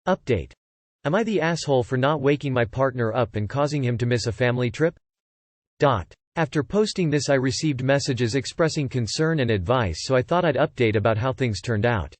Update. Am I the asshole for not waking my partner up and causing him to miss a family trip? After posting this, I received messages expressing concern and advice, so I thought I'd update about how things turned out.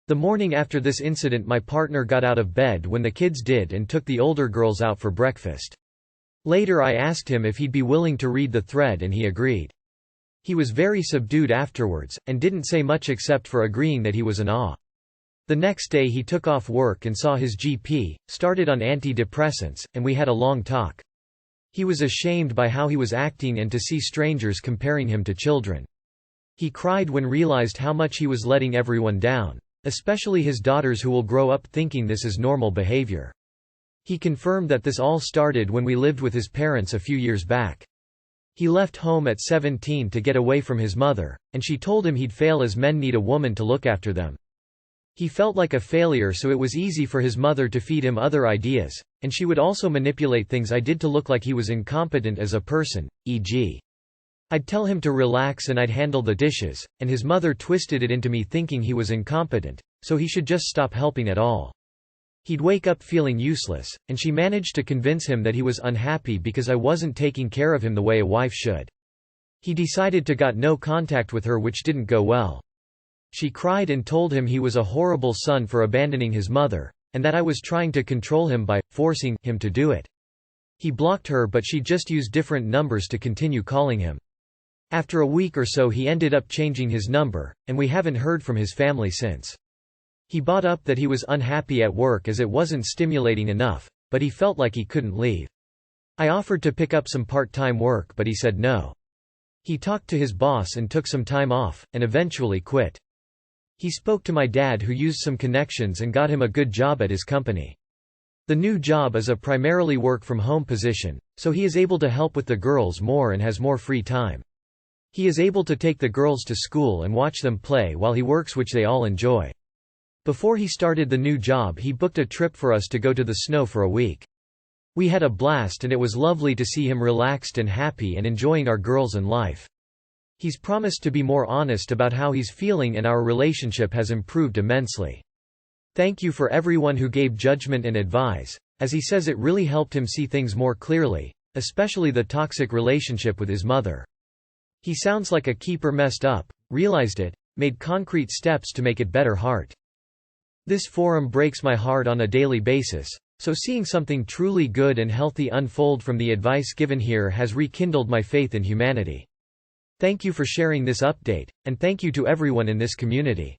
The morning after this incident, my partner got out of bed when the kids did and took the older girls out for breakfast. Later I asked him if he'd be willing to read the thread and he agreed. He was very subdued afterwards, and didn't say much except for agreeing that he was in awe. The next day he took off work and saw his GP, started on antidepressants, and we had a long talk. He was ashamed by how he was acting and to see strangers comparing him to children. He cried when realized how much he was letting everyone down, especially his daughters, who will grow up thinking this is normal behavior. He confirmed that this all started when we lived with his parents a few years back. He left home at 17 to get away from his mother, and she told him he'd fail as men need a woman to look after them. He felt like a failure, so it was easy for his mother to feed him other ideas, and she would also manipulate things I did to look like he was incompetent as a person, e.g. I'd tell him to relax and I'd handle the dishes, and his mother twisted it into me thinking he was incompetent, so he should just stop helping at all. He'd wake up feeling useless, and she managed to convince him that he was unhappy because I wasn't taking care of him the way a wife should. He decided to got no contact with her, which didn't go well. She cried and told him he was a horrible son for abandoning his mother, and that I was trying to control him by forcing him to do it. He blocked her, but she just used different numbers to continue calling him. After a week or so he ended up changing his number, and we haven't heard from his family since. He brought up that he was unhappy at work as it wasn't stimulating enough, but he felt like he couldn't leave. I offered to pick up some part-time work, but he said no. He talked to his boss and took some time off, and eventually quit. He spoke to my dad, who used some connections and got him a good job at his company. The new job is a primarily work-from-home position, so he is able to help with the girls more and has more free time. He is able to take the girls to school and watch them play while he works, which they all enjoy. Before he started the new job, he booked a trip for us to go to the snow for a week. We had a blast, and it was lovely to see him relaxed and happy and enjoying our girls and life. He's promised to be more honest about how he's feeling, and our relationship has improved immensely. Thank you for everyone who gave judgment and advice, as he says it really helped him see things more clearly, especially the toxic relationship with his mother. He sounds like a keeper messed up, realized it, made concrete steps to make it better. Heart. This forum breaks my heart on a daily basis, so seeing something truly good and healthy unfold from the advice given here has rekindled my faith in humanity. Thank you for sharing this update, and thank you to everyone in this community.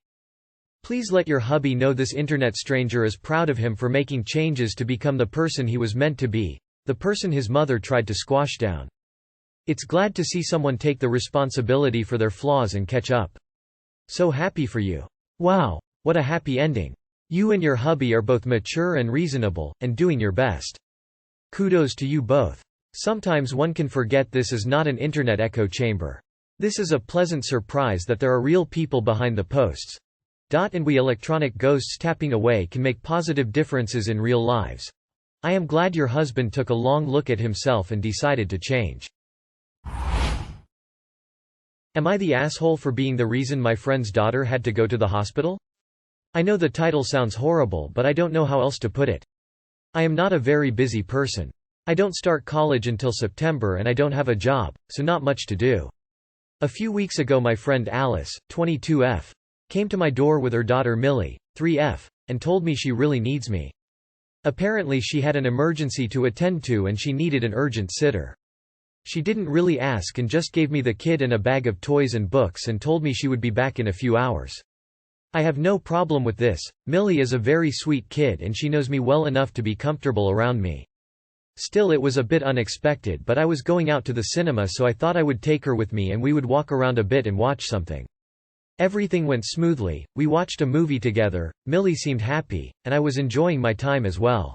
Please let your hubby know this internet stranger is proud of him for making changes to become the person he was meant to be, the person his mother tried to squash down. It's glad to see someone take the responsibility for their flaws and catch up. So happy for you. Wow, what a happy ending. You and your hubby are both mature and reasonable, and doing your best. Kudos to you both. Sometimes one can forget this is not an internet echo chamber. This is a pleasant surprise that there are real people behind the posts. And we electronic ghosts tapping away can make positive differences in real lives. I am glad your husband took a long look at himself and decided to change. Am I the asshole for being the reason my friend's daughter had to go to the hospital? I know the title sounds horrible, but I don't know how else to put it. I am not a very busy person. I don't start college until September and I don't have a job, so not much to do. A few weeks ago my friend Alice, 22F, came to my door with her daughter Millie, 3F, and told me she really needs me. Apparently she had an emergency to attend to and she needed an urgent sitter. She didn't really ask and just gave me the kid and a bag of toys and books and told me she would be back in a few hours. I have no problem with this. Millie is a very sweet kid and she knows me well enough to be comfortable around me. Still, it was a bit unexpected, but I was going out to the cinema, so I thought I would take her with me and we would walk around a bit and watch something. Everything went smoothly, we watched a movie together, Millie seemed happy, and I was enjoying my time as well.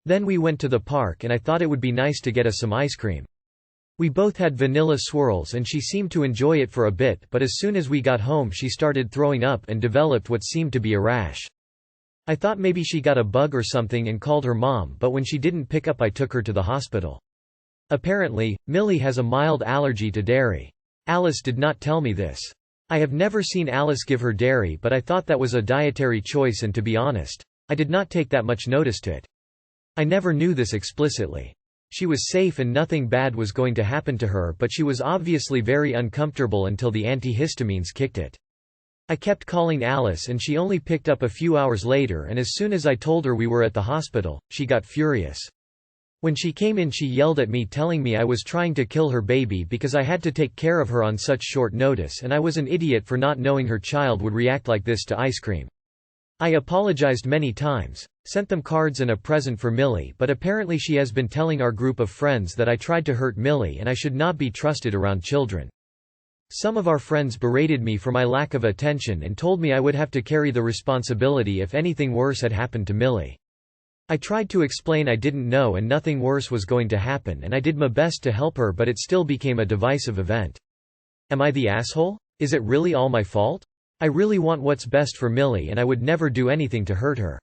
Then we went to the park and I thought it would be nice to get us some ice cream. We both had vanilla swirls and she seemed to enjoy it for a bit, but as soon as we got home she started throwing up and developed what seemed to be a rash. I thought maybe she got a bug or something and called her mom, but when she didn't pick up I took her to the hospital. Apparently, Millie has a mild allergy to dairy. Alice did not tell me this. I have never seen Alice give her dairy, but I thought that was a dietary choice, and to be honest, I did not take that much notice to it. I never knew this explicitly. She was safe and nothing bad was going to happen to her, but she was obviously very uncomfortable until the antihistamines kicked it. I kept calling Alice and she only picked up a few hours later, and as soon as I told her we were at the hospital, she got furious. When she came in she yelled at me telling me I was trying to kill her baby because I had to take care of her on such short notice and I was an idiot for not knowing her child would react like this to ice cream. I apologized many times, sent them cards and a present for Millie, but apparently she has been telling our group of friends that I tried to hurt Millie and I should not be trusted around children. Some of our friends berated me for my lack of attention and told me I would have to carry the responsibility if anything worse had happened to Millie. I tried to explain I didn't know and nothing worse was going to happen and I did my best to help her, but it still became a divisive event. Am I the asshole? Is it really all my fault? I really want what's best for Millie and I would never do anything to hurt her.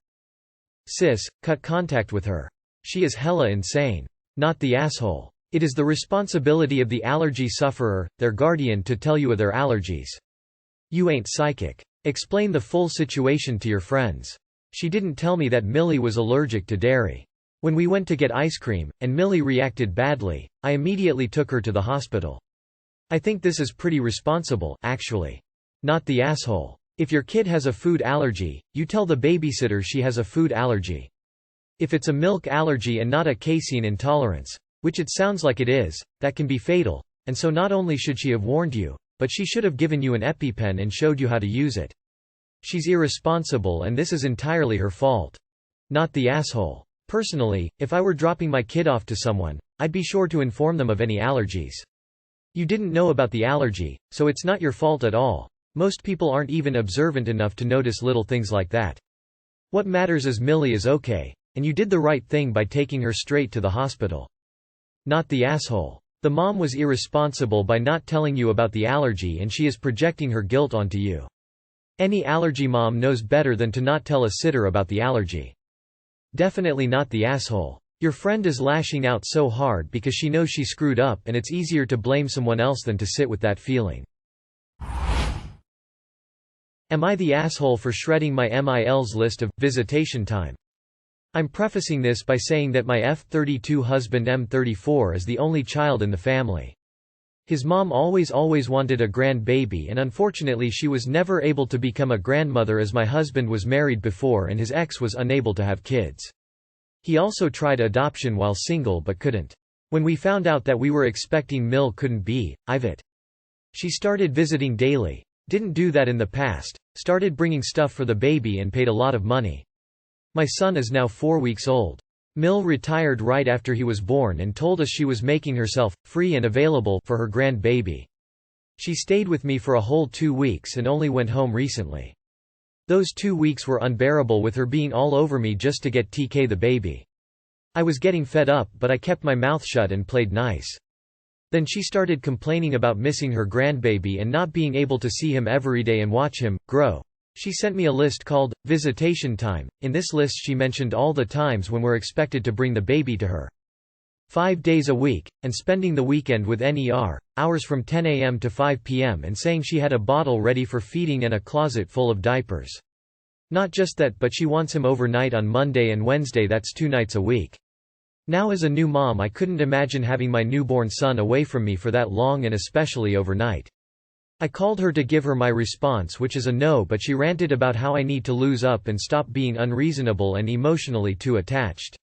Sis, cut contact with her. She is hella insane. Not the asshole. It is the responsibility of the allergy sufferer, their guardian, to tell you of their allergies. You ain't psychic. Explain the full situation to your friends. She didn't tell me that Millie was allergic to dairy. When we went to get ice cream, and Millie reacted badly, I immediately took her to the hospital. I think this is pretty responsible, actually. Not the asshole. If your kid has a food allergy, you tell the babysitter she has a food allergy. If it's a milk allergy and not a casein intolerance, which it sounds like it is, that can be fatal, and so not only should she have warned you, but she should have given you an EpiPen and showed you how to use it. She's irresponsible and this is entirely her fault. Not the asshole. Personally, if I were dropping my kid off to someone, I'd be sure to inform them of any allergies. You didn't know about the allergy, so it's not your fault at all. Most people aren't even observant enough to notice little things like that. What matters is Millie is okay, and you did the right thing by taking her straight to the hospital. Not the asshole. The mom was irresponsible by not telling you about the allergy and she is projecting her guilt onto you. Any allergy mom knows better than to not tell a sitter about the allergy. Definitely not the asshole. Your friend is lashing out so hard because she knows she screwed up and it's easier to blame someone else than to sit with that feeling. Am I the asshole for shredding my MIL's list of visitation time? I'm prefacing this by saying that my F-32 husband M-34 is the only child in the family. His mom always wanted a grandbaby and unfortunately she was never able to become a grandmother as my husband was married before and his ex was unable to have kids. He also tried adoption while single but couldn't. When we found out that we were expecting, Mill couldn't be it. She started visiting daily. Didn't do that in the past, started bringing stuff for the baby and paid a lot of money. My son is now 4 weeks old. Mill retired right after he was born and told us she was making herself free and available for her grandbaby. She stayed with me for a whole 2 weeks and only went home recently. Those 2 weeks were unbearable with her being all over me just to get TK the baby. I was getting fed up but I kept my mouth shut and played nice. Then she started complaining about missing her grandbaby and not being able to see him every day and watch him grow. She sent me a list called visitation time. In this list she mentioned all the times when we're expected to bring the baby to her. 5 days a week, and spending the weekend with NER, hours from 10 a.m. to 5 p.m. and saying she had a bottle ready for feeding and a closet full of diapers. Not just that, but she wants him overnight on Monday and Wednesday, that's 2 nights a week. Now as a new mom I couldn't imagine having my newborn son away from me for that long and especially overnight. I called her to give her my response, which is a no, but she ranted about how I need to lose up and stop being unreasonable and emotionally too attached.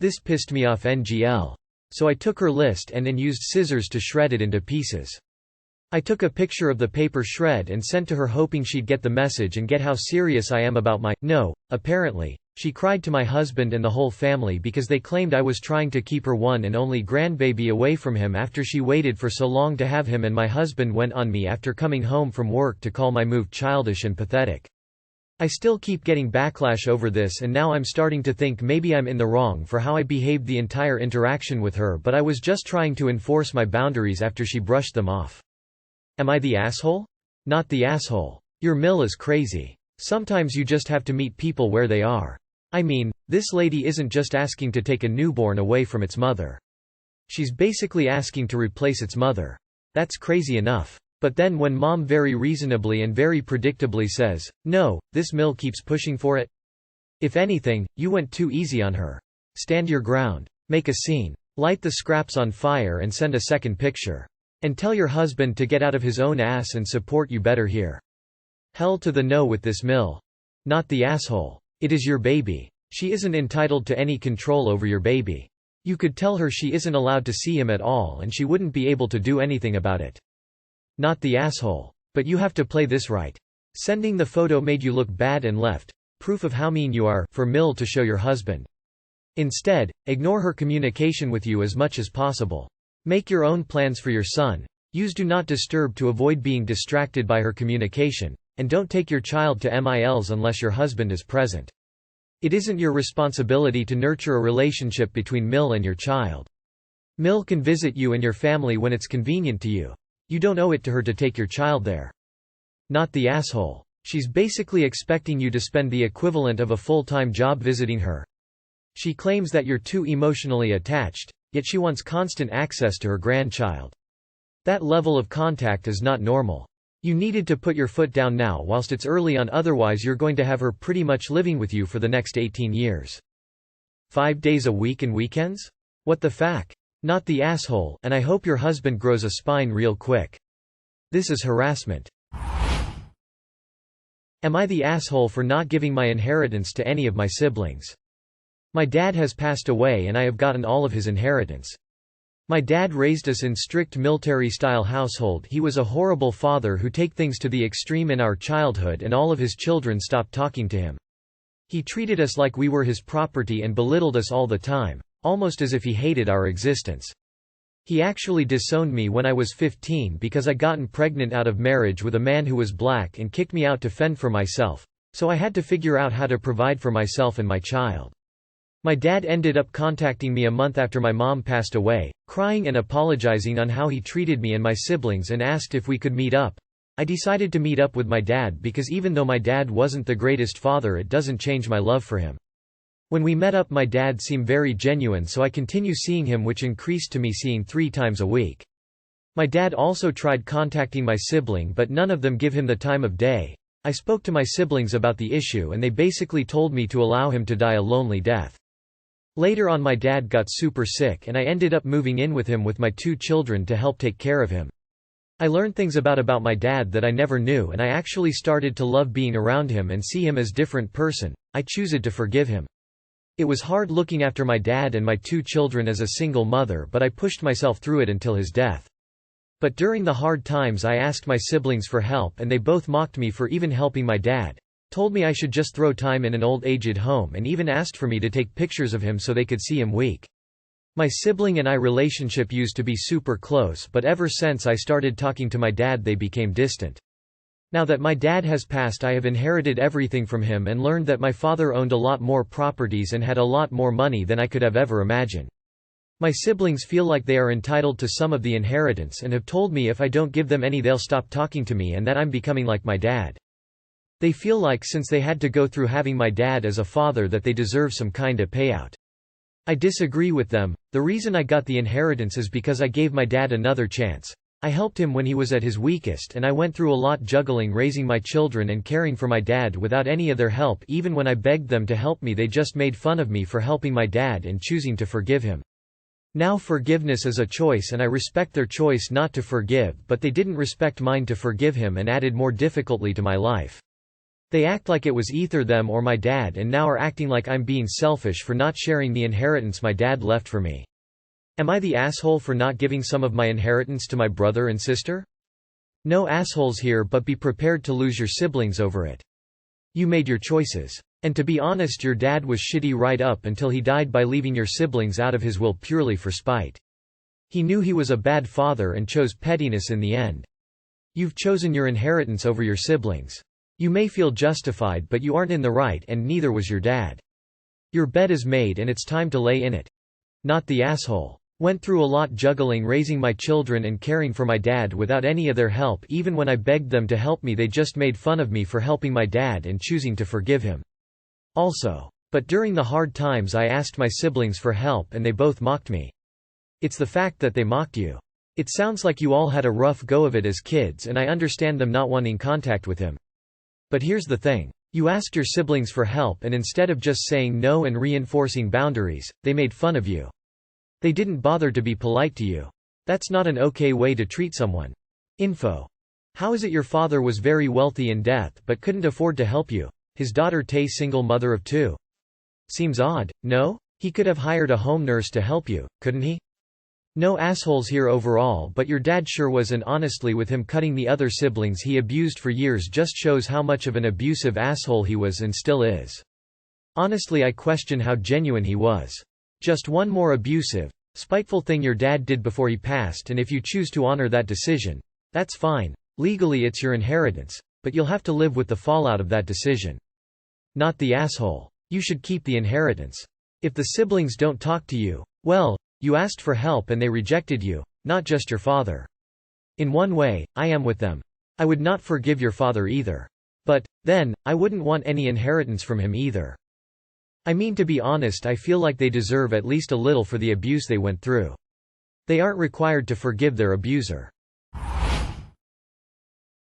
This pissed me off NGL. So I took her list and used scissors to shred it into pieces. I took a picture of the paper shred and sent to her hoping she'd get the message and get how serious I am about my no. Apparently, she cried to my husband and the whole family because they claimed I was trying to keep her one and only grandbaby away from him after she waited for so long to have him, and my husband went on me after coming home from work to call my move childish and pathetic. I still keep getting backlash over this and now I'm starting to think maybe I'm in the wrong for how I behaved the entire interaction with her, but I was just trying to enforce my boundaries after she brushed them off. Am I the asshole? Not the asshole. Your mill is crazy. Sometimes you just have to meet people where they are. I mean, this lady isn't just asking to take a newborn away from its mother. She's basically asking to replace its mother. That's crazy enough. But then when mom very reasonably and very predictably says, no, this mill keeps pushing for it. If anything, you went too easy on her. Stand your ground. Make a scene. Light the scraps on fire and send a second picture. And tell your husband to get out of his own ass and support you better here. Hell to the no with this mill. Not the asshole. It is your baby. She isn't entitled to any control over your baby. You could tell her she isn't allowed to see him at all and she wouldn't be able to do anything about it. Not the asshole. But you have to play this right. Sending the photo made you look bad and left. Proof of how mean you are for Mill to show your husband. Instead, ignore her communication with you as much as possible. Make your own plans for your son. Use Do Not Disturb to avoid being distracted by her communication, and don't take your child to MILs unless your husband is present. It isn't your responsibility to nurture a relationship between Mill and your child. Mill can visit you and your family when it's convenient to you. You don't owe it to her to take your child there. Not the asshole. She's basically expecting you to spend the equivalent of a full-time job visiting her. She claims that you're too emotionally attached, yet she wants constant access to her grandchild. That level of contact is not normal. You needed to put your foot down now whilst it's early on, otherwise you're going to have her pretty much living with you for the next 18 years. 5 days a week and weekends? What the fuck? Not the asshole, and I hope your husband grows a spine real quick. This is harassment. Am I the asshole for not giving my inheritance to any of my siblings? My dad has passed away and I have gotten all of his inheritance. My dad raised us in strict military-style household. He was a horrible father who took things to the extreme in our childhood and all of his children stopped talking to him. He treated us like we were his property and belittled us all the time, almost as if he hated our existence. He actually disowned me when I was 15 because I gotten pregnant out of marriage with a man who was black and kicked me out to fend for myself, so I had to figure out how to provide for myself and my child. My dad ended up contacting me a month after my mom passed away, crying and apologizing on how he treated me and my siblings and asked if we could meet up. I decided to meet up with my dad because even though my dad wasn't the greatest father, it doesn't change my love for him. When we met up, my dad seemed very genuine, so I continue seeing him, which increased to me seeing 3 times a week. My dad also tried contacting my sibling, but none of them give him the time of day. I spoke to my siblings about the issue and they basically told me to allow him to die a lonely death. Later on, my dad got super sick and I ended up moving in with him with my 2 children to help take care of him. I learned things about my dad that I never knew, and I actually started to love being around him and see him as different person. I choose to forgive him. It was hard looking after my dad and my 2 children as a single mother, but I pushed myself through it until his death. But during the hard times I asked my siblings for help and they both mocked me for even helping my dad. Told me I should just throw time in an old aged home and even asked for me to take pictures of him so they could see him weak. My sibling and I relationship used to be super close, but ever since I started talking to my dad they became distant. Now that my dad has passed, I have inherited everything from him and learned that my father owned a lot more properties and had a lot more money than I could have ever imagined. My siblings feel like they are entitled to some of the inheritance and have told me if I don't give them any they'll stop talking to me and that I'm becoming like my dad. They feel like since they had to go through having my dad as a father that they deserve some kind of payout. I disagree with them. The reason I got the inheritance is because I gave my dad another chance. I helped him when he was at his weakest and I went through a lot juggling raising my children and caring for my dad without any of their help. Even when I begged them to help me, they just made fun of me for helping my dad and choosing to forgive him. Now forgiveness is a choice and I respect their choice not to forgive, but they didn't respect mine to forgive him and added more difficulty to my life. They act like it was either them or my dad and now are acting like I'm being selfish for not sharing the inheritance my dad left for me. Am I the asshole for not giving some of my inheritance to my brother and sister? No assholes here, but be prepared to lose your siblings over it. You made your choices. And to be honest, your dad was shitty right up until he died by leaving your siblings out of his will purely for spite. He knew he was a bad father and chose pettiness in the end. You've chosen your inheritance over your siblings. You may feel justified, but you aren't in the right and neither was your dad. Your bed is made and it's time to lay in it. Not the asshole. Went through a lot juggling raising my children and caring for my dad without any of their help. Even when I begged them to help me, they just made fun of me for helping my dad and choosing to forgive him. Also. But during the hard times I asked my siblings for help and they both mocked me. It's the fact that they mocked you. It sounds like you all had a rough go of it as kids and I understand them not wanting contact with him. But here's the thing. You asked your siblings for help and instead of just saying no and reinforcing boundaries, they made fun of you. They didn't bother to be polite to you. That's not an okay way to treat someone. Info. How is it your father was very wealthy in death but couldn't afford to help you? His daughter Tay single mother of 2. Seems odd, no? He could have hired a home nurse to help you, couldn't he? No assholes here overall, but your dad sure was, and honestly with him cutting the other siblings he abused for years just shows how much of an abusive asshole he was and still is. Honestly, I question how genuine he was. Just one more abusive, spiteful thing your dad did before he passed, and if you choose to honor that decision, that's fine. Legally it's your inheritance, but you'll have to live with the fallout of that decision. Not the asshole. You should keep the inheritance. If the siblings don't talk to you, well, you asked for help and they rejected you, not just your father. In one way, I am with them. I would not forgive your father either. But, then, I wouldn't want any inheritance from him either. I mean, to be honest, I feel like they deserve at least a little for the abuse they went through. They aren't required to forgive their abuser.